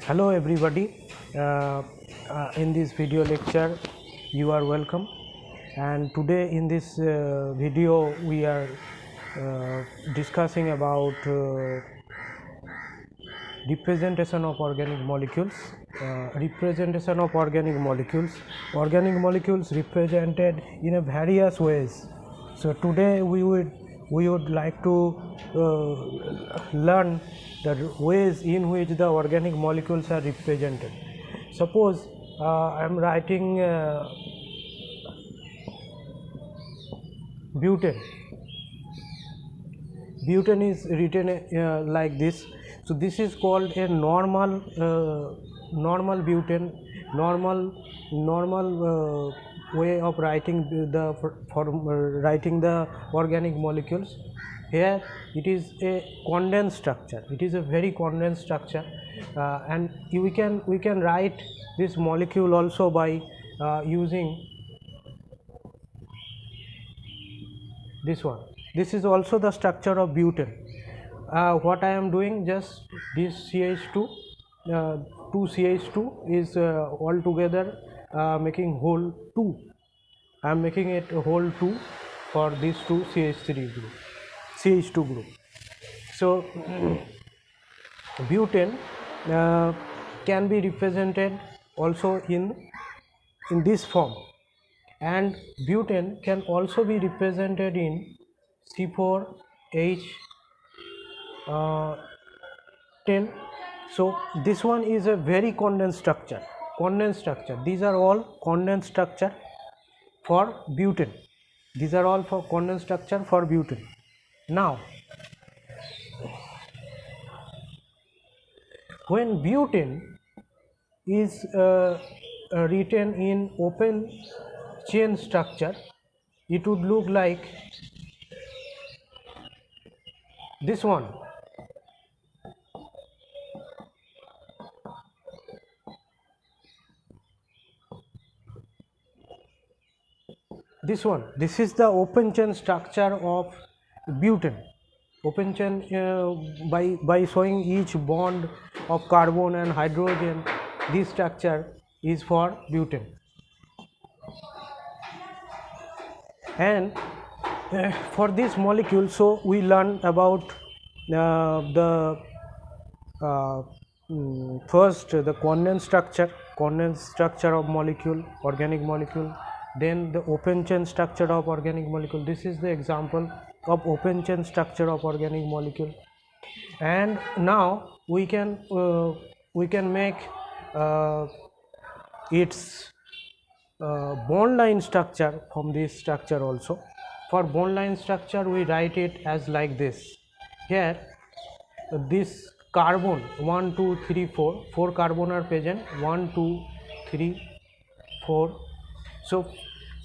Hello everybody, in this video lecture you are welcome, and today in this video we are discussing about representation of organic molecules. Representation of organic molecules represented in a various ways. So today we would like to learn the ways in which the organic molecules are represented. Suppose I am writing butane. Butane is written like this. So this is called a normal butane, normal way of writing writing the organic molecules. Here it is a condensed structure. It is a very condensed structure, and we can write this molecule also by using this one. This is also the structure of butane. What I am doing, just this CH2, 2 CH2 is all together making whole 2. I am making it whole 2 for these two CH3 group, CH2 group. So butane can be represented also in this form, and butane can also be represented in C4H 10. So this one is a very condensed structure. These are all condensed structure for butane. These are all for condensed structure for butane. Now when butane is written in open chain structure, it would look like this one. This is the open chain structure of butane. Open chain by showing each bond of carbon and hydrogen. This structure is for butane. And for this molecule, so we learn about the first the condensed structure of molecule, organic molecule, then the open chain structure of organic molecule. This is the example of open chain structure of organic molecule. And now we can make its bond line structure from this structure also. For bond line structure, we write it as like this. Here this carbon 1 2 3 4 carbon are present, 1 2 3 4. So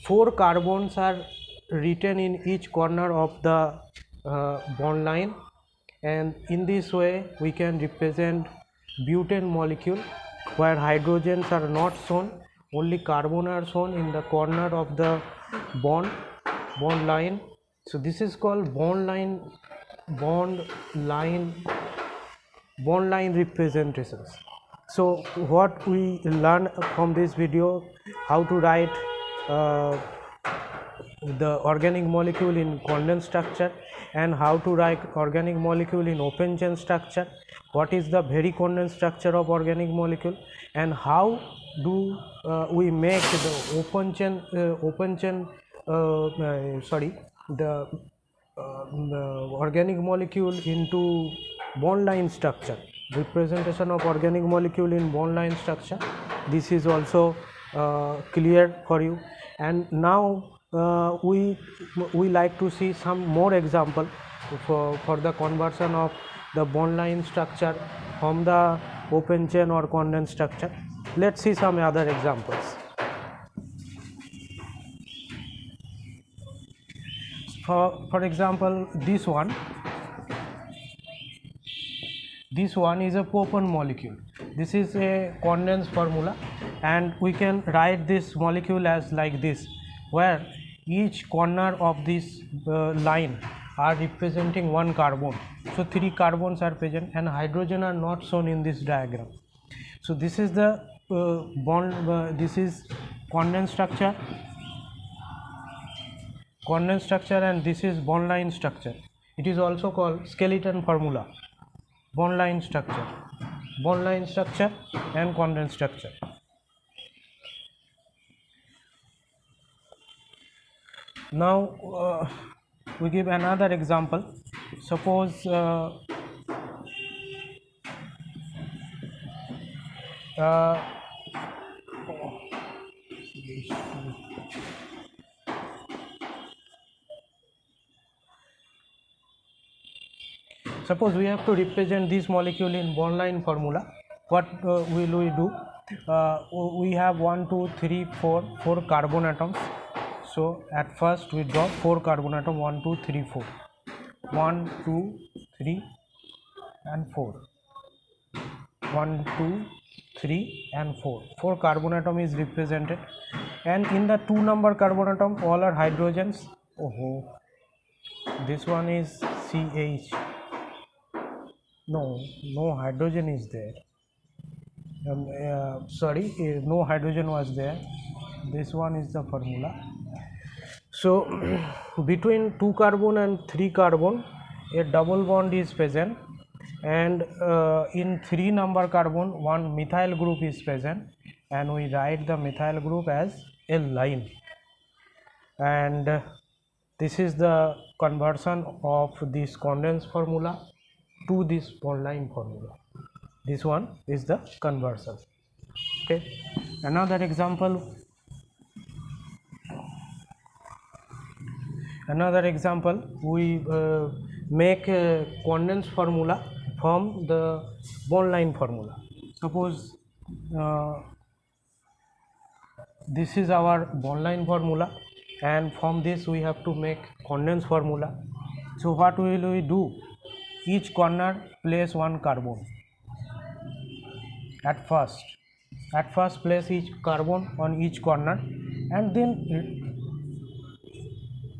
4 carbons are written in each corner of the bond line, and in this way we can represent butane molecule where hydrogens are not shown, only carbon are shown in the corner of the bond line. So this is called bond line representations. So what we learn from this video, how to write the organic molecule in condensed structure, and how to write organic molecule in open chain structure, what is the very condensed structure of organic molecule, and how do we make the open chain the organic molecule into bond line structure. Representation of organic molecule in bond line structure, this is also clear for you. And now we like to see some more example for the conversion of the bond line structure from the open chain or condensed structure. Let's see some other examples. For example, this one is a propan molecule. This is a condensed formula, and we can write this molecule as like this, where each corner of this line are representing one carbon. So 3 carbons are present and hydrogen are not shown in this diagram. So this is the bond, this is condensed structure, and this is bond line structure. It is also called skeleton formula. Bond line structure and condensed structure. Now we give another example. Suppose suppose we have to represent this molecule in bond line formula. What will we do? We have 1 2 3 4 carbon atoms. So at first we draw 4 carbon atom, 1 2 3 4, 1 2 3 and 4, 1 2 3 and 4 carbon atom is represented, and in the 2 number carbon atom all are hydrogens. Oh, this one is CH. No hydrogen is there. Sorry, no hydrogen was there. This one is the formula. So between 2 carbon and 3 carbon a double bond is present, and in 3 number carbon one methyl group is present, and we write the methyl group as a line, and this is the conversion of this condensed formula to this bond line formula. This one is the conversion. Okay, another example we make a condensed formula from the bond line formula. Suppose this is our bond line formula, and from this we have to make condensed formula. So what will we do? Each corner place 1 carbon. At first place each carbon on each corner, and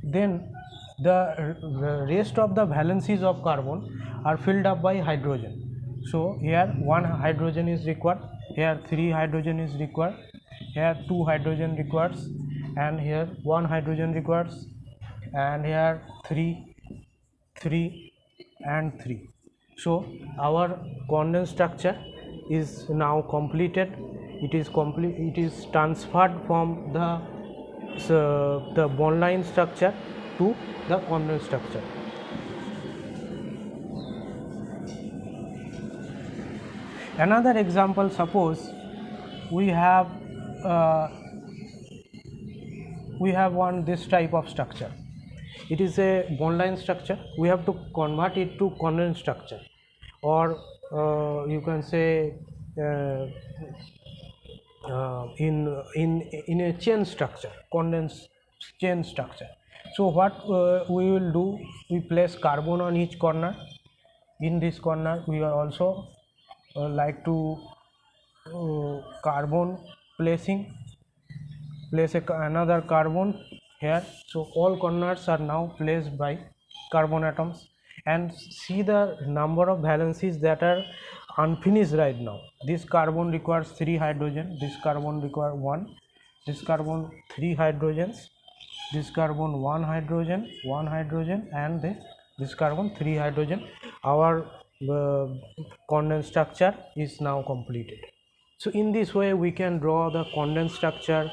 then the rest of the valencies of carbon are filled up by hydrogen. So here 1 hydrogen is required, here 3 hydrogen is required, here 2 hydrogen requires, and here 1 hydrogen requires, and here 3 and 3. So our condensed structure is now completed. It is transferred from the bond line structure to the condensed structure. Another example, suppose we have one this type of structure. It is a bond line structure. We have to convert it to condensed structure, or you can say in a chain structure, condensed chain structure. So what we will do, we place carbon on each corner. In this corner we are also like to carbon place another carbon here. So all corners are now placed by carbon atoms, and see the number of valencies that are unfinished right now. This carbon requires 3 hydrogen, this carbon requires 1, this carbon 3 hydrogens, this carbon 1 hydrogen, and this carbon 3 hydrogen. Our condensed structure is now completed. So in this way we can draw the condensed structure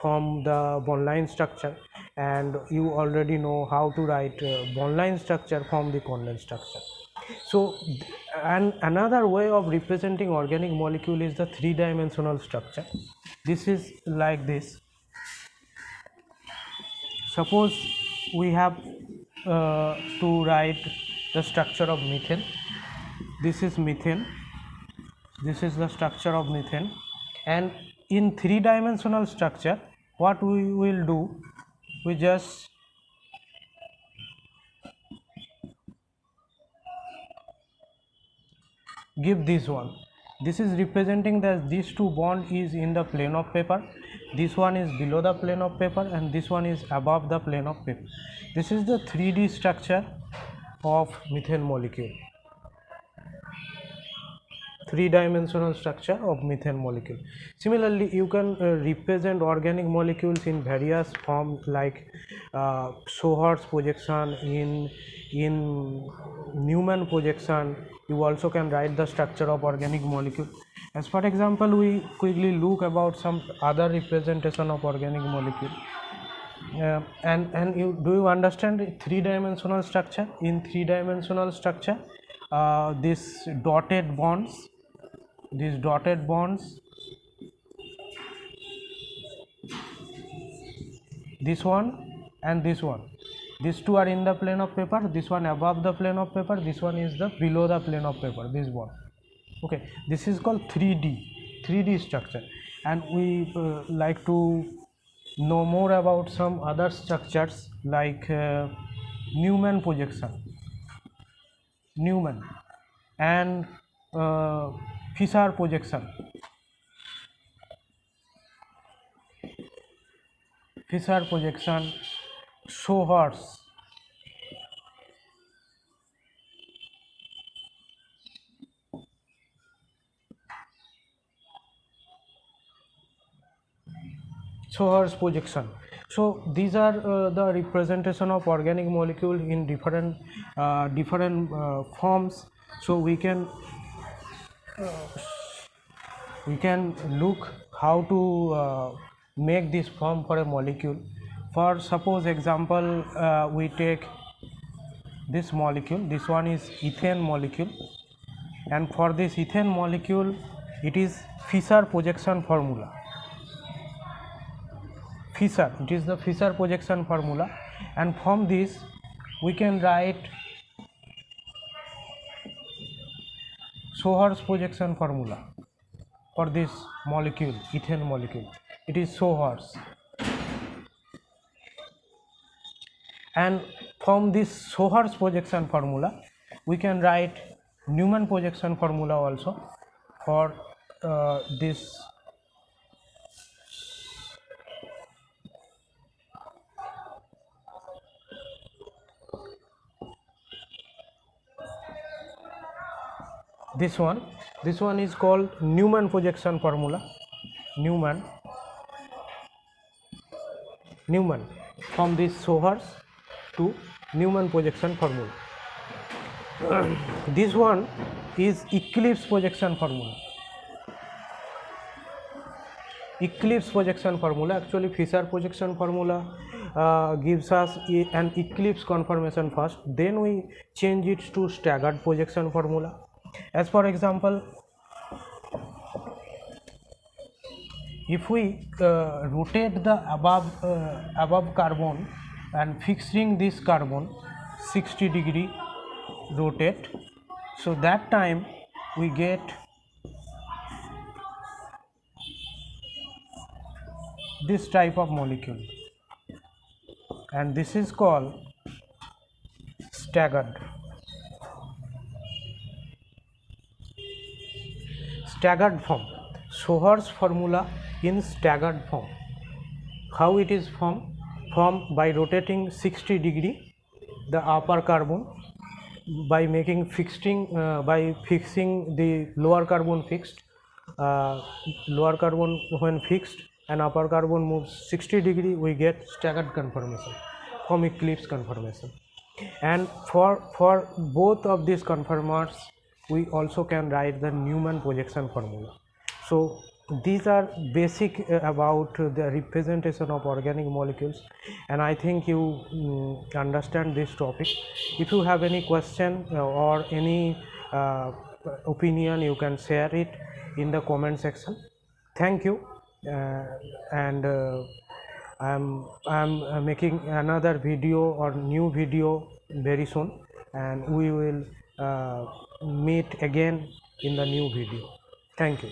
from the bond line structure, and you already know how to write bond line structure from the condensed structure. So and another way of representing organic molecule is the 3-dimensional structure. This is like this. Suppose we have to write the structure of methane. This is methane, this is the structure of methane, and in 3-dimensional structure what we will do, we just give this one. This is representing that these two bond is in the plane of paper, this one is below the plane of paper, and this one is above the plane of paper. This is the 3D structure of methane molecule. three-dimensional structure of methane molecule. Similarly, you can represent organic molecules in various forms like Sohor's projection, in Newman projection. You also can write the structure of organic molecule. As for example, we quickly look about some other representation of organic molecule. And do you understand three-dimensional structure? In three-dimensional structure, these dotted bonds, this one and this one, these two are in the plane of paper, this one above the plane of paper, this one is the below the plane of paper, this bond. Okay, this is called 3D structure, and we like to know more about some other structures like Newman projection, Newman, and Fisher projection, Sohor's, projection. So these are the representation of organic molecule in different forms. So we can look how to make this form for a molecule. For suppose example, we take this molecule, this one is ethane molecule, and for this ethane molecule it is Fisher projection formula. It is the Fisher projection formula, and from this we can write Sohor's projection formula for this molecule, ethane molecule. It is Sohor's, and from this Sohor's projection formula we can write Newman projection formula also for this this one is called Newman projection formula. Newman from this Sohor's to Newman projection formula. This one is eclipse projection formula. Actually Fisher projection formula gives us an eclipse conformation first, then we change it to staggered projection formula. As for example, if we rotate the above carbon and fixing this carbon 60 degree rotate, so that time we get this type of molecule, and this is called staggered form. Sohor's formula in staggered form. How it is formed? By rotating 60 degree the upper carbon, by making fixing the lower carbon fixed, lower carbon when fixed and upper carbon moves 60 degree, we get staggered conformation from eclipse conformation. And for both of these conformers we also can write the Newman projection formula. So these are basic about the representation of organic molecules, and I think you understand this topic. If you have any question or any opinion, you can share it in the comment section. Thank you, and I'm making another video or new video very soon, and we will meet again in the new video. Thank you.